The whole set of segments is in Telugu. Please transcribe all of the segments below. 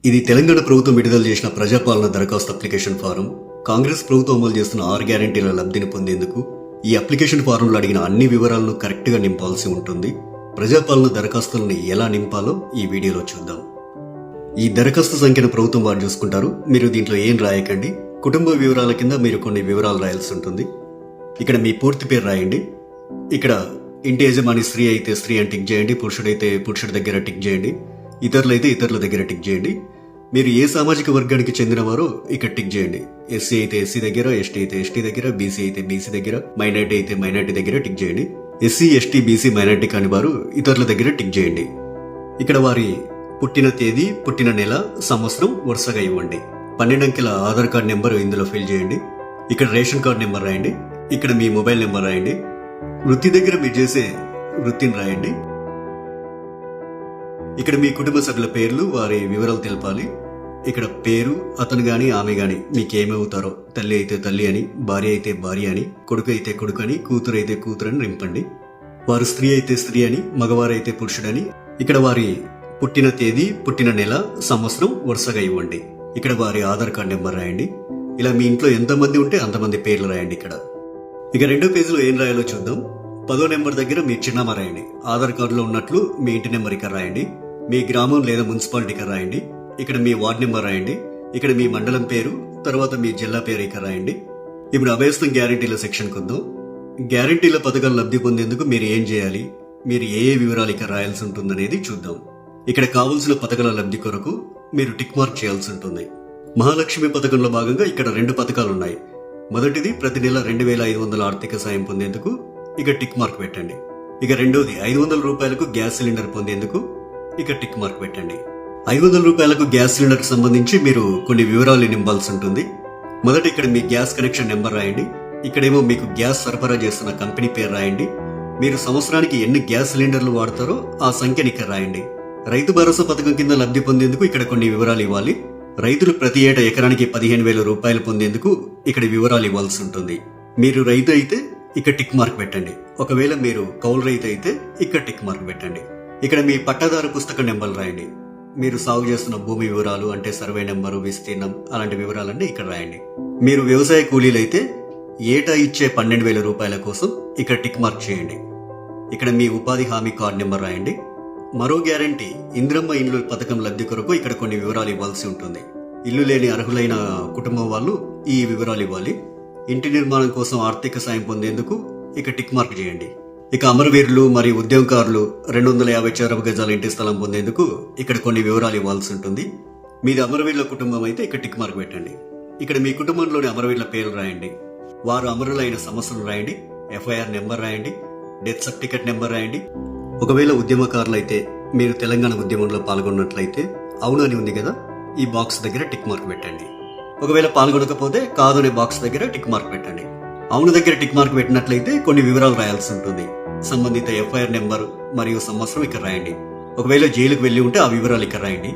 ఇది తెలంగాణ ప్రభుత్వం విడుదల చేసిన ప్రజాపాలన దరఖాస్తు అప్లికేషన్ ఫారం. కాంగ్రెస్ ప్రభుత్వం అమలు చేస్తున్న 6 గ్యారెంటీల లబ్ధిని పొందేందుకు ఈ అప్లికేషన్ ఫారంలో అడిగిన అన్ని వివరాలను కరెక్ట్ గా నింపాల్సి ఉంటుంది. ప్రజాపాలన దరఖాస్తుల్ని ఎలా నింపాలో ఈ వీడియోలో చూద్దాం. ఈ దరఖాస్తు సంఖ్యను ప్రభుత్వం వారు చూసుకుంటారు. మీరు దీంట్లో ఏం రాయకండి. కుటుంబ వివరాల కింద మీరు కొన్ని వివరాలు రాయాల్సి ఉంటుంది. ఇక్కడ మీ పూర్తి పేరు రాయండి. ఇక్కడ ఇంటి యజమాని స్త్రీ అయితే స్త్రీ అని టిక్ చేయండి, పురుషుడైతే పురుషుడి దగ్గర టిక్ చేయండి, ఇతరులైతే ఇతరుల దగ్గర టిక్ చేయండి. మీరు ఏ సామాజిక వర్గానికి చెందినవారో ఇక్కడ టిక్ చేయండి. ఎస్సీ అయితే ఎస్సీ దగ్గర, ఎస్టీ అయితే ఎస్టీ దగ్గర, బీసీ అయితే బీసీ దగ్గర, మైనార్టీ అయితే మైనార్టీ దగ్గర టిక్ చేయండి. ఎస్సీ ఎస్టీ బీసీ మైనార్టీ కాని వారు ఇతరుల దగ్గర టిక్ చేయండి. ఇక్కడ వారి పుట్టిన తేదీ, పుట్టిన నెల, సంవత్సరం వరుసగా ఇవ్వండి. 12 అంకెల ఆధార్ కార్డ్ నెంబర్ ఇందులో ఫిల్ చేయండి. ఇక్కడ రేషన్ కార్డ్ నెంబర్ రాయండి. ఇక్కడ మీ మొబైల్ నెంబర్ రాయండి. వృత్తి దగ్గర మీరు చేసే వృత్తిని రాయండి. ఇక్కడ మీ కుటుంబ సభ్యుల పేర్లు, వారి వివరాలు తెలపాలి. ఇక్కడ పేరు, అతను గాని ఆమె గాని మీకేమవుతారో, తల్లి అయితే తల్లి అని, భార్య అయితే భార్య అని, కొడుకు అయితే కొడుకు అని, కూతురు అయితే కూతురు అని నింపండి. వారు స్త్రీ అయితే స్త్రీ అని, మగవారైతే పురుషుడని. ఇక్కడ వారి పుట్టిన తేదీ, పుట్టిన నెల, సంవత్సరం వరుసగా ఇవ్వండి. ఇక్కడ వారి ఆధార్ కార్డ్ నెంబర్ రాయండి. ఇలా మీ ఇంట్లో ఎంతమంది ఉంటే అంతమంది పేర్లు రాయండి. ఇక్కడ ఇక 2వ పేజీలో ఏం రాయాలో చూద్దాం. 10వ నెంబర్ దగ్గర మీ చిరునామా రాయండి. ఆధార్ కార్డులో ఉన్నట్లు మీ ఇంటి నెంబర్ ఇక్కడ రాయండి. మీ గ్రామం లేదా మున్సిపాలిటీ ఇక్కడ రాయండి. ఇక్కడ మీ వార్డ్ నెంబర్ రాయండి. ఇక్కడ మీ మండలం పేరు, తర్వాత మీ జిల్లా పేరు ఇక్కడ రాయండి. ఇప్పుడు అభయస్థం గ్యారెంటీల సెక్షన్ కొద్దాం. గ్యారెంటీల పథకాలు లబ్ధి పొందేందుకు మీరు ఏం చేయాలి, మీరు ఏ వివరాలు ఇక్కడ రాయాల్సి ఉంటుందనేది చూద్దాం. ఇక్కడ కావలసిన పథకాల లబ్ధి కొరకు మీరు టిక్ మార్క్ చేయాల్సి ఉంటుంది. మహాలక్ష్మి పథకంలో భాగంగా ఇక్కడ 2 పథకాలు ఉన్నాయి. మొదటిది ప్రతి నెల 2500 ఆర్థిక సాయం పొందేందుకు ఇక టిక్ మార్క్ పెట్టండి. ఇక రెండోది 500 రూపాయలకు గ్యాస్ సిలిండర్ పొందేందుకు ఇక టిక్ మార్క్ పెట్టండి. 500 రూపాయలకు గ్యాస్ సిలిండర్ కి సంబంధించి మీరు కొన్ని వివరాలు నింపాల్సి ఉంటుంది. మొదట ఇక్కడ మీ గ్యాస్ కనెక్షన్ నెంబర్ రాయండి. ఇక్కడేమో మీకు గ్యాస్ సరఫరా చేస్తున్న కంపెనీ పేరు రాయండి. మీరు సంవత్సరానికి ఎన్ని గ్యాస్ సిలిండర్లు వాడతారో ఆ సంఖ్యని ఇక్కడ రాయండి. రైతు భరోసా పథకం కింద లబ్ధి పొందేందుకు ఇక్కడ కొన్ని వివరాలు ఇవ్వాలి. రైతులు ప్రతి ఏటా ఎకరానికి 15,000 రూపాయలు పొందేందుకు ఇక్కడ వివరాలు ఇవ్వాల్సి ఉంటుంది. మీరు రైతు అయితే ఇక్కడ టిక్ మార్క్ పెట్టండి. ఒకవేళ మీరు కౌలు రైతు అయితే ఇక్కడ టిక్ మార్క్ పెట్టండి. ఇక్కడ మీ పట్టాదారు పుస్తక నెంబర్లు రాయండి. మీరు సాగు చేస్తున్న భూమి వివరాలు అంటే సర్వే నెంబరు, విస్తీర్ణం అలాంటి వివరాలన్నీ ఇక్కడ రాయండి. మీరు వ్యవసాయ కూలీలైతే ఏటా ఇచ్చే 12,000 రూపాయల కోసం ఇక్కడ టిక్ మార్క్ చేయండి. ఇక్కడ మీ ఉపాధి హామీ కార్డు నెంబర్ రాయండి. మరో గ్యారంటీ ఇంద్రమ్మ ఇండ్లు పథకం లబ్ధి కొరకు ఇక్కడ కొన్ని వివరాలు ఇవ్వాల్సి ఉంటుంది. ఇల్లు లేని అర్హులైన కుటుంబం వాళ్ళు ఈ వివరాలు ఇవ్వాలి. ఇంటి నిర్మాణం కోసం ఆర్థిక సాయం పొందేందుకు ఇక టిక్ మార్క్ చేయండి. ఇక అమరవీరులు మరియు ఉద్యమకారులు 250 చదరపు గజాల ఇంటి స్థలం పొందేందుకు ఇక్కడ కొన్ని వివరాలు ఇవ్వాల్సి ఉంటుంది. మీది అమరవీరుల కుటుంబం అయితే ఇక్కడ టిక్ మార్క్ పెట్టండి. ఇక్కడ మీ కుటుంబంలోని అమరవీరుల పేర్లు రాయండి. వారు అమరులైన సంవత్సరం రాయండి. ఎఫ్ఐఆర్ నెంబర్ రాయండి. డెత్ సర్టిఫికెట్ నెంబర్ రాయండి. ఒకవేళ ఉద్యమకారులైతే మీరు తెలంగాణ ఉద్యమంలో పాల్గొన్నట్లయితే అవును అని ఉంది కదా, ఈ బాక్స్ దగ్గర టిక్ మార్క్ పెట్టండి. ఒకవేళ పాల్గొనకపోతే కాదు అనే బాక్స్ దగ్గర టిక్ మార్క్ పెట్టండి. అవును దగ్గర టిక్ మార్క్ పెట్టినట్లయితే కొన్ని వివరాలు రాయాల్సి ఉంటుంది. సంబంధిత ఎఫ్ఐఆర్ నెంబర్ మరియు సంవత్సరం ఇక్కడ రాయండి. ఒకవేళ జైలుకు వెళ్లి ఉంటే ఆ వివరాలు ఇక్కడ రాయండి.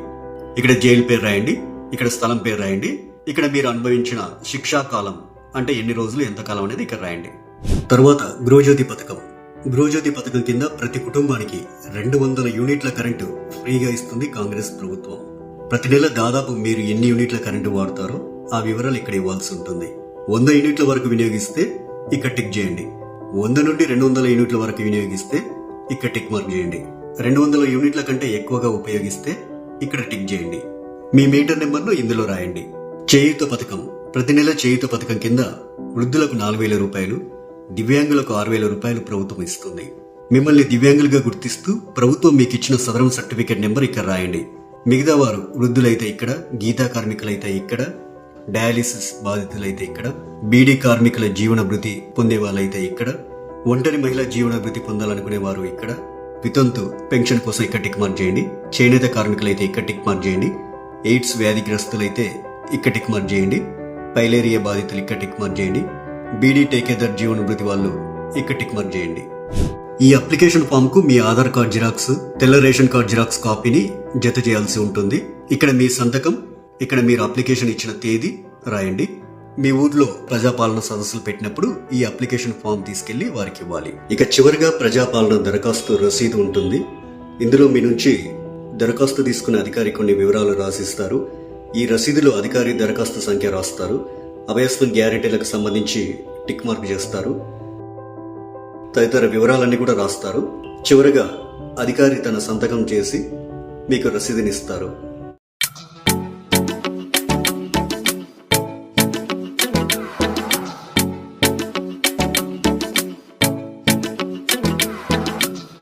ఇక్కడ జైలు పేరు రాయండి. ఇక్కడ స్థలం పేరు రాయండి. ఇక్కడ మీరు అనుభవించిన శిక్షా కాలం అంటే ఎన్ని రోజులు, ఎంత కాలం అనేది ఇక్కడ రాయండి. తరువాత గృహజ్యోతి పథకం. గృహజ్యోతి పథకం కింద ప్రతి కుటుంబానికి 200 యూనిట్ల కరెంటు ఫ్రీగా ఇస్తుంది కాంగ్రెస్ ప్రభుత్వం. ప్రతి నెల దాదాపు మీరు ఎన్ని యూనిట్ల కరెంటు వాడతారో ఆ వివరాలు ఇక్కడ ఇవ్వాల్సి ఉంటుంది. 100 యూనిట్ల వరకు వినియోగిస్తే ఇక్కడ టిక్ చేయండి. 100 నుండి 200 యూనిట్ల వరకు వినియోగిస్తే ఇక్కడ టిక్ మార్క్ చేయండి. 200 యూనిట్ల కంటే ఎక్కువగా ఉపయోగిస్తే ఇక్కడ టిక్ చేయండి. మీ మీటర్ నెంబర్ను ఇందులో రాయండి. చేయూత పథకం. ప్రతి నెల చేయూత పథకం కింద వృద్ధులకు 4,000 రూపాయలు, దివ్యాంగులకు 6,000 రూపాయలు ప్రభుత్వం ఇస్తుంది. మిమ్మల్ని దివ్యాంగులుగా గుర్తిస్తూ ప్రభుత్వం మీకు ఇచ్చిన సదరం సర్టిఫికేట్ నెంబర్ ఇక్కడ రాయండి. మిగతా వారు వృద్ధులైతే ఇక్కడ, గీతా కార్మికులైతే ఇక్కడ, డయాలిసిస్ బాధితులైతే ఇక్కడ, బీడీ కార్మికుల జీవన భృతి పొందే వాళ్ళైతే ఇక్కడ, ఒంటరి మహిళా జీవన భృతి పొందాలనుకునే వారు ఇక్కడ, వితంతు పెన్షన్ కోసం ఇక్కడ టిక్ మార్క్ చేయండి. చేనేత కార్మికులైతే ఇక్కడ టిక్ మార్క్ చేయండి. ఎయిడ్స్ వ్యాధిగ్రస్తులైతే ఇక్కడ టిక్ మార్క్ చేయండి. పైలేరియా బాధితులు ఇక్కడ టిక్ మార్క్ చేయండి. బీడీ టేకేదర్ జీవన భృతి వాళ్ళు ఇక్కడ టిక్ మార్క్ చేయండి. ఈ అప్లికేషన్ ఫామ్ కు మీ ఆధార్ కార్డ్ జిరాక్స్, తెల్ల రేషన్ కార్డ్ జిరాక్స్ కాపీని జత చేయాల్సి ఉంటుంది. ఇక్కడ మీ సంతకం, ఇక్కడ మీరు అప్లికేషన్ ఇచ్చిన తేదీ రాయండి. మీ ఊర్లో ప్రజాపాలన సదస్సులు పెట్టినప్పుడు ఈ అప్లికేషన్ ఫామ్ తీసుకెళ్లి వారికి ఇవ్వాలి. ఇక చివరిగా ప్రజాపాలన దరఖాస్తు రసీదు ఉంటుంది. ఇందులో మీ నుంచి దరఖాస్తు తీసుకునే అధికారి కొన్ని వివరాలు రాసిస్తారు. ఈ రసీదులో అధికారి దరఖాస్తు సంఖ్య రాస్తారు. అభయస్థం గ్యారెంటీలకు సంబంధించి టిక్ మార్క్ చేస్తారు. తదితర వివరాలన్నీ కూడా రాస్తారు. చివరగా అధికారి తన సంతకం చేసి మీకు రసీదునిస్తారు.